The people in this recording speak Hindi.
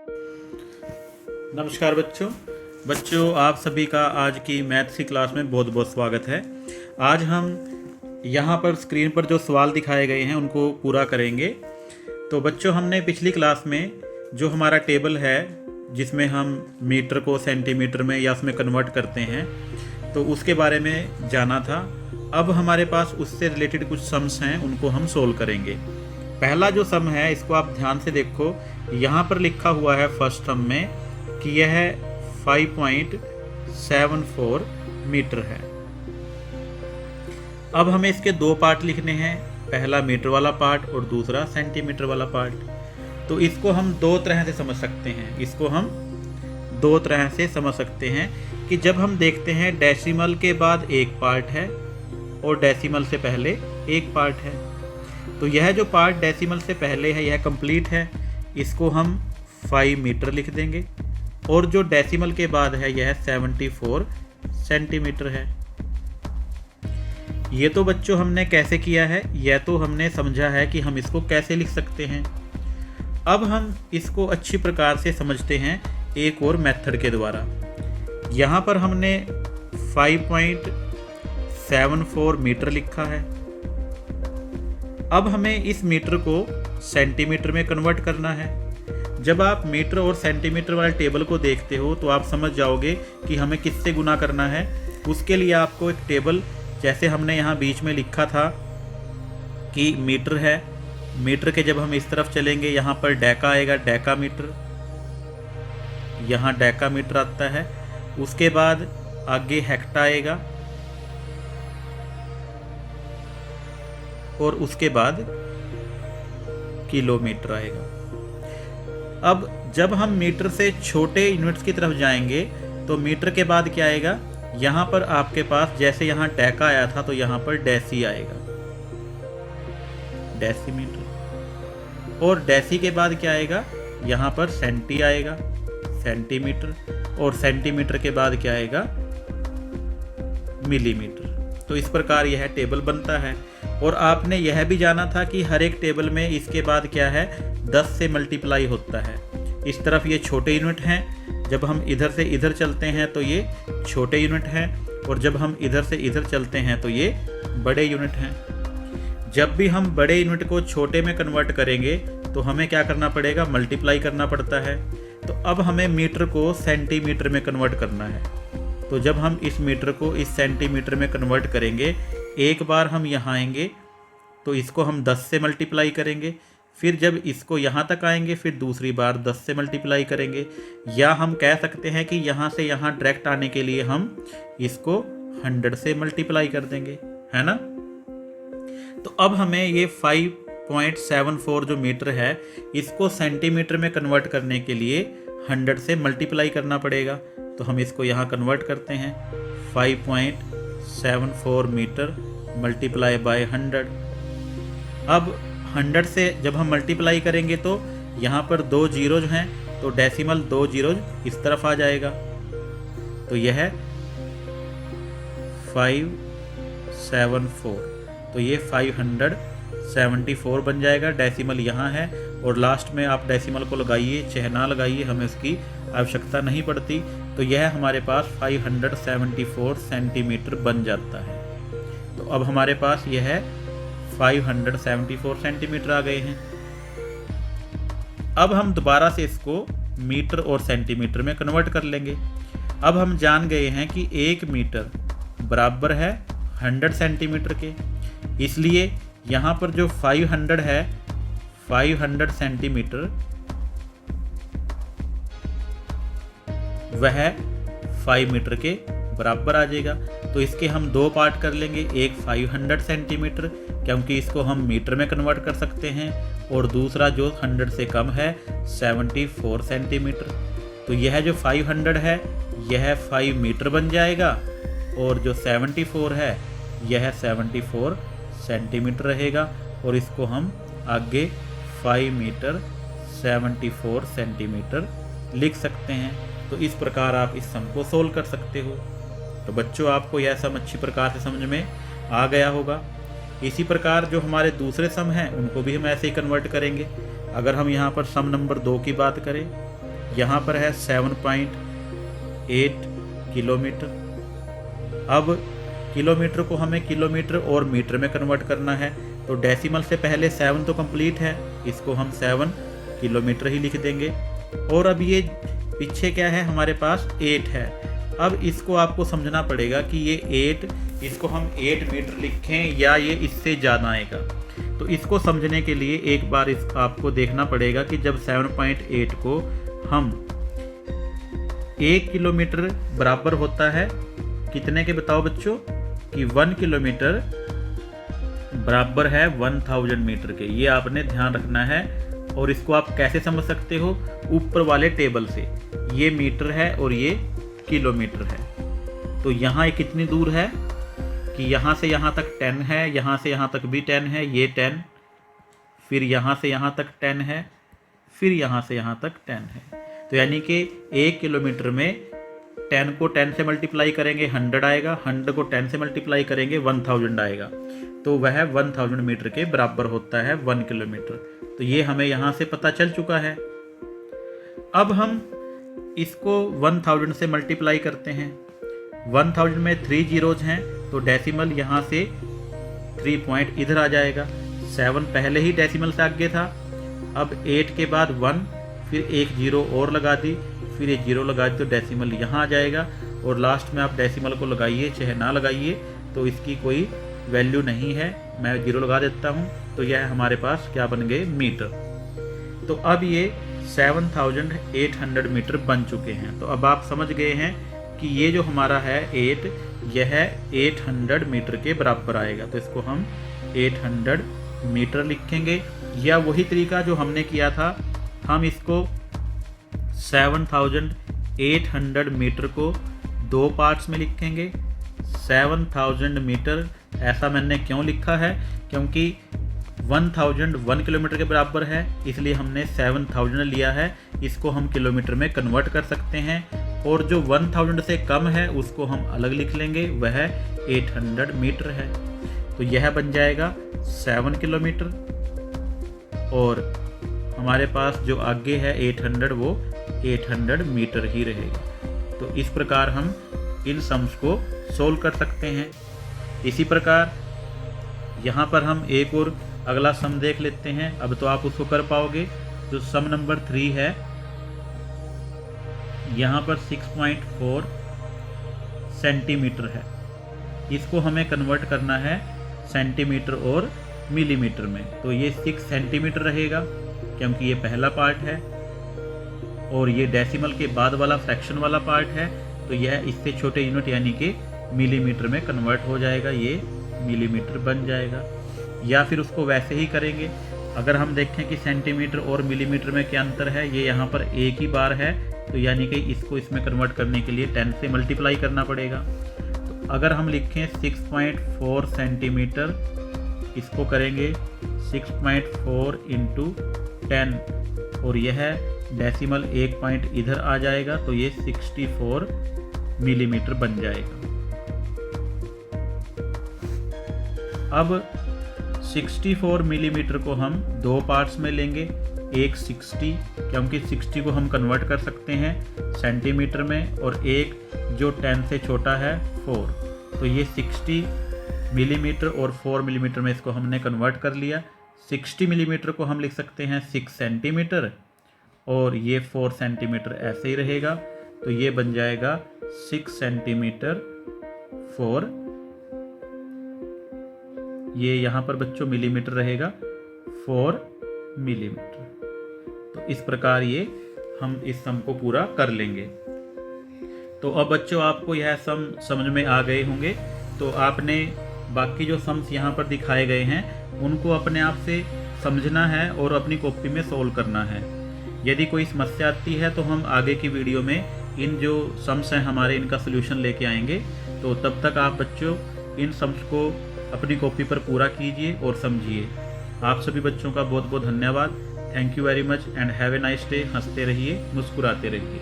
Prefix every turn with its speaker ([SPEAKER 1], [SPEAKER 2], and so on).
[SPEAKER 1] नमस्कार बच्चों आप सभी का आज की मैथ्स की क्लास में बहुत बहुत स्वागत है। आज हम यहाँ पर स्क्रीन पर जो सवाल दिखाए गए हैं उनको पूरा करेंगे। तो बच्चों, हमने पिछली क्लास में जो हमारा टेबल है जिसमें हम मीटर को सेंटीमीटर में या उसमें कन्वर्ट करते हैं, तो उसके बारे में जाना था। अब हमारे पास उससे रिलेटेड कुछ सम्स हैं, उनको हम सोल्व करेंगे। पहला जो सम है इसको आप ध्यान से देखो। यहाँ पर लिखा हुआ है फर्स्ट सम में कि यह 5.74 मीटर है। अब हमें इसके दो पार्ट लिखने हैं, पहला मीटर वाला पार्ट और दूसरा सेंटीमीटर वाला पार्ट। तो इसको हम दो तरह से समझ सकते हैं कि जब हम देखते हैं डेसिमल के बाद एक पार्ट है और डेसिमल से पहले एक पार्ट है, तो यह जो पार्ट डेसिमल से पहले है यह कंप्लीट है, इसको हम 5 मीटर लिख देंगे। और जो डेसिमल के बाद है यह 74 सेंटीमीटर है। ये तो बच्चों हमने कैसे किया है, यह तो हमने समझा है कि हम इसको कैसे लिख सकते हैं। अब हम इसको अच्छी प्रकार से समझते हैं एक और मेथड के द्वारा। यहाँ पर हमने 5.74 मीटर लिखा है। अब हमें इस मीटर को सेंटीमीटर में कन्वर्ट करना है। जब आप मीटर और सेंटीमीटर वाले टेबल को देखते हो तो आप समझ जाओगे कि हमें किससे गुना करना है। उसके लिए आपको एक टेबल, जैसे हमने यहाँ बीच में लिखा था कि मीटर है, मीटर के जब हम इस तरफ चलेंगे यहाँ पर डेका आएगा, डेका मीटर, यहाँ डेका मीटर आता है। उसके बाद आगे हेक्टा आएगा और उसके बाद किलोमीटर आएगा। अब जब हम मीटर से छोटे यूनिट्स की तरफ जाएंगे तो मीटर के बाद क्या आएगा, यहाँ पर आपके पास जैसे यहाँ डेका आया था तो यहाँ पर डेसी आएगा, डेसीमीटर। और डेसी के बाद क्या आएगा, यहाँ पर सेंटी आएगा, सेंटीमीटर। और सेंटीमीटर के बाद क्या आएगा, मिलीमीटर। तो इस प्रकार यह टेबल बनता है। और आपने यह भी जाना था कि हर एक टेबल में इसके बाद क्या है, 10 से मल्टीप्लाई होता है। इस तरफ ये छोटे यूनिट हैं, जब हम इधर से इधर चलते हैं तो ये छोटे यूनिट हैं, और जब हम इधर से इधर चलते हैं तो ये बड़े यूनिट हैं। जब भी हम बड़े यूनिट को छोटे में कन्वर्ट करेंगे तो हमें क्या करना पड़ेगा, मल्टीप्लाई करना पड़ता है। तो अब हमें मीटर को सेंटीमीटर में कन्वर्ट करना है। तो जब हम इस मीटर को इस सेंटीमीटर में कन्वर्ट करेंगे, एक बार हम यहाँ आएंगे तो इसको हम 10 से मल्टीप्लाई करेंगे, फिर जब इसको यहाँ तक आएंगे फिर दूसरी बार 10 से मल्टीप्लाई करेंगे। या हम कह सकते हैं कि यहाँ से यहाँ डायरेक्ट आने के लिए हम इसको 100 से मल्टीप्लाई कर देंगे, है ना। तो अब हमें ये 5.74 जो मीटर है इसको सेंटीमीटर में कन्वर्ट करने के लिए 100 से मल्टीप्लाई करना पड़ेगा। तो हम इसको यहाँ कन्वर्ट करते हैं, 5.74 मीटर मल्टीप्लाई बाय 100। अब 100 से जब हम मल्टीप्लाई करेंगे तो यहाँ पर 2 जीरोज हैं, तो डेसिमल 2 जीरोज इस तरफ आ जाएगा। तो यह 574, तो ये 574 बन जाएगा। डेसिमल यहाँ है और लास्ट में आप डेसिमल को लगाइए, चाहे ना लगाइए, हमें उसकी आवश्यकता नहीं पड़ती। तो यह हमारे पास 574 सेंटीमीटर बन जाता है। तो अब हमारे पास यह 574 सेंटीमीटर आ गए हैं। अब हम दोबारा से इसको मीटर और सेंटीमीटर में कन्वर्ट कर लेंगे। अब हम जान गए हैं कि 1 मीटर बराबर है 100 सेंटीमीटर के, इसलिए यहाँ पर जो 500 है, 500 सेंटीमीटर, वह 5 मीटर के बराबर आ जाएगा। तो इसके हम दो पार्ट कर लेंगे, एक 500 सेंटीमीटर क्योंकि इसको हम मीटर में कन्वर्ट कर सकते हैं, और दूसरा जो 100 से कम है 74 सेंटीमीटर। तो यह जो 500 है यह 5 मीटर बन जाएगा, और जो 74 है यह 74 सेंटीमीटर रहेगा। और इसको हम आगे 5 मीटर 74 सेंटीमीटर लिख सकते हैं। तो इस प्रकार आप इस सम को सोल्व कर सकते हो। तो बच्चों, आपको यह सम अच्छी प्रकार से समझ में आ गया होगा। इसी प्रकार जो हमारे दूसरे सम हैं उनको भी हम ऐसे ही कन्वर्ट करेंगे। अगर हम यहाँ पर सम नंबर 2 की बात करें यहाँ पर है 7.8 किलोमीटर। अब किलोमीटर को हमें किलोमीटर और मीटर में कन्वर्ट करना है, तो डेसिमल से पहले 7 तो कंप्लीट है, इसको हम 7 किलोमीटर ही लिख देंगे। और अब ये पीछे क्या है, हमारे पास 8 है। अब इसको आपको समझना पड़ेगा कि ये 8, इसको हम 8 मीटर लिखें या ये इससे ज़्यादा आएगा। तो इसको समझने के लिए एक बार आपको देखना पड़ेगा कि जब 7.8 को हम 1 किलोमीटर बराबर होता है कितने के, बताओ बच्चों, कि 1 किलोमीटर बराबर है 1000 मीटर के। ये आपने ध्यान रखना है। और इसको आप कैसे समझ सकते हो, ऊपर वाले टेबल से। ये मीटर है और ये किलोमीटर है। तो यहाँ ये कितनी दूर है कि यहाँ से यहाँ तक 10 है, यहाँ से यहाँ तक भी 10 है, ये 10, फिर यहाँ से यहाँ तक 10 है, फिर यहाँ से यहाँ तक 10 है। तो यानी कि 1 किलोमीटर में 10 को 10 से मल्टीप्लाई करेंगे 100 आएगा, 100 को 10 से मल्टीप्लाई करेंगे 1000 आएगा। तो वह 1000 मीटर के बराबर होता है 1 किलोमीटर। तो ये हमें यहाँ से पता चल चुका है। अब हम इसको 1000 से मल्टीप्लाई करते हैं। 1000 में 3 जीरोज हैं, तो डेसिमल यहाँ से 3 पॉइंट इधर आ जाएगा। 7 पहले ही डेसिमल से आगे था। अब 8 के बाद 1, फिर एक जीरो और लगा दी, फिर एक जीरो लगा दी, तो डेसिमल यहाँ आ जाएगा। और लास्ट में आप डेसिमल को लगाइए चाहे ना लगाइए, तो इसकी कोई वैल्यू नहीं है। मैं जीरो लगा देता हूँ, तो यह हमारे पास क्या बन गए, मीटर। तो अब ये 7800 मीटर बन चुके हैं। तो अब आप समझ गए हैं कि ये जो हमारा है 8, यह 800 मीटर के बराबर आएगा। तो इसको हम 800 मीटर लिखेंगे, या वही तरीका जो हमने किया था, हम इसको 7800 मीटर को 2 पार्ट्स में लिखेंगे। 7000 मीटर ऐसा मैंने क्यों लिखा है, क्योंकि 1000 1 किलोमीटर के बराबर है, इसलिए हमने 7000 लिया है। इसको हम किलोमीटर में कन्वर्ट कर सकते हैं, और जो 1000 से कम है उसको हम अलग लिख लेंगे, वह 800 मीटर है। तो यह बन जाएगा 7 किलोमीटर, और हमारे पास जो आगे है 800, वो 800 मीटर ही रहेगा। तो इस प्रकार हम इन सम्स को सोल्व कर सकते हैं। इसी प्रकार यहाँ पर हम एक और अगला सम देख लेते हैं। अब तो आप उसको कर पाओगे। जो सम नंबर 3 है, यहाँ पर 6.4 सेंटीमीटर है। इसको हमें कन्वर्ट करना है सेंटीमीटर और मिलीमीटर में। तो ये 6 सेंटीमीटर रहेगा, क्योंकि ये पहला पार्ट है, और ये डेसिमल के बाद वाला फ्रैक्शन वाला पार्ट है। तो यह इससे छोटे यूनिट यानी कि मिलीमीटर में कन्वर्ट हो जाएगा, ये मिलीमीटर बन जाएगा। या फिर उसको वैसे ही करेंगे। अगर हम देखें कि सेंटीमीटर और मिलीमीटर में क्या अंतर है, ये यहाँ पर एक ही बार है, तो यानी कि इसको इसमें कन्वर्ट करने के लिए 10 से मल्टीप्लाई करना पड़ेगा। तो अगर हम लिखें 6.4 सेंटीमीटर, इसको करेंगे 6.4 इंटू 10, और यह डेसिमल 1 पॉइंट इधर आ जाएगा, तो ये 64 मिलीमीटर बन जाएगा। अब 64 मिलीमीटर को हम 2 पार्ट्स में लेंगे। एक 60, क्योंकि 60 को हम कन्वर्ट कर सकते हैं सेंटीमीटर में, और एक जो 10 से छोटा है 4। तो ये 60 मिलीमीटर और 4 मिलीमीटर में इसको हमने कन्वर्ट कर लिया। 60 मिलीमीटर को हम लिख सकते हैं 6 सेंटीमीटर, और ये 4 सेंटीमीटर ऐसे ही रहेगा। तो ये बन जाएगा 6 सेंटीमीटर 4, ये यहाँ पर बच्चों मिलीमीटर रहेगा, 4 मिलीमीटर। तो इस प्रकार ये हम इस सम को पूरा कर लेंगे। तो अब बच्चों आपको यह सम समझ में आ गए होंगे। तो आपने बाकी जो सम्स यहाँ पर दिखाए गए हैं उनको अपने आप से समझना है और अपनी कॉपी में सोल्व करना है। यदि कोई समस्या आती है तो हम आगे की वीडियो में इन जो सम्स हैं हमारे, इनका सोल्यूशन लेके आएंगे। तो तब तक आप बच्चों इन सम्स को अपनी कॉपी पर पूरा कीजिए और समझिए। आप सभी बच्चों का बहुत बहुत धन्यवाद। Thank you very much and have a nice day. हंसते रहिए, मुस्कुराते रहिए।